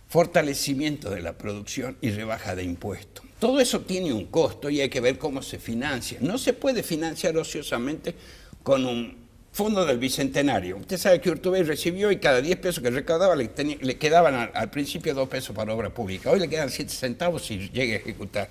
fortalecimiento de la producción y rebaja de impuestos. Todo eso tiene un costo y hay que ver cómo se financia. No se puede financiar ociosamente con un fondo del Bicentenario. Usted sabe que Urtubey recibió y cada 10 pesos que recaudaba le quedaban al principio 2 pesos para obra pública. Hoy le quedan 7 centavos si llega a ejecutar.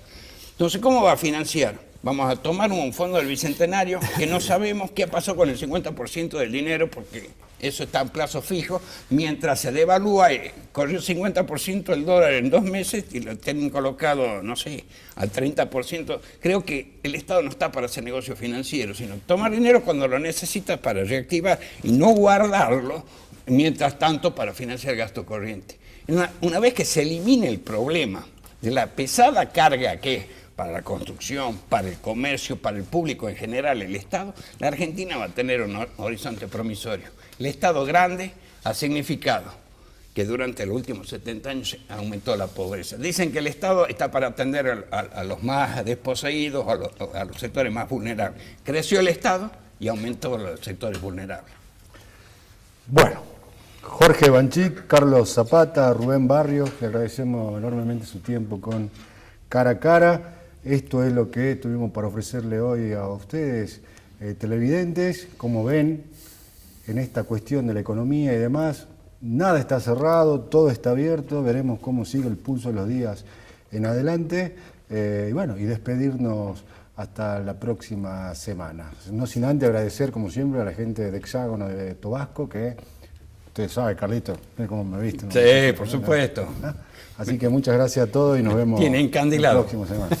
Entonces, ¿cómo va a financiar? Vamos a tomar un fondo del Bicentenario que no sabemos qué pasó con el 50% del dinero porque eso está en plazo fijo, mientras se devalúa, corrió 50% el dólar en 2 meses y lo tienen colocado, no sé, al 30%. Creo que el Estado no está para hacer negocios financieros, sino tomar dinero cuando lo necesita para reactivar y no guardarlo, mientras tanto para financiar el gasto corriente. Una vez que se elimine el problema de la pesada carga que es para la construcción, para el comercio, para el público en general, el Estado, la Argentina va a tener un horizonte promisorio. El Estado grande ha significado que durante los últimos 70 años aumentó la pobreza. Dicen que el Estado está para atender a los más desposeídos, a los sectores más vulnerables. Creció el Estado y aumentó los sectores vulnerables. Bueno, Jorge Banchik, Carlos Zapata, Rubén Barrios, le agradecemos enormemente su tiempo con Cara a Cara. Esto es lo que tuvimos para ofrecerle hoy a ustedes, televidentes. Como ven, en esta cuestión de la economía y demás, nada está cerrado, todo está abierto, veremos cómo sigue el pulso de los días en adelante. Y bueno, y despedirnos hasta la próxima semana. No sin antes agradecer, como siempre, a la gente de Hexágono de Tobasco, que usted sabe, Carlito, cómo me viste, ¿no? Sí, por supuesto. Así que muchas gracias a todos y nos vemos Tiene encandilado. la próxima semana.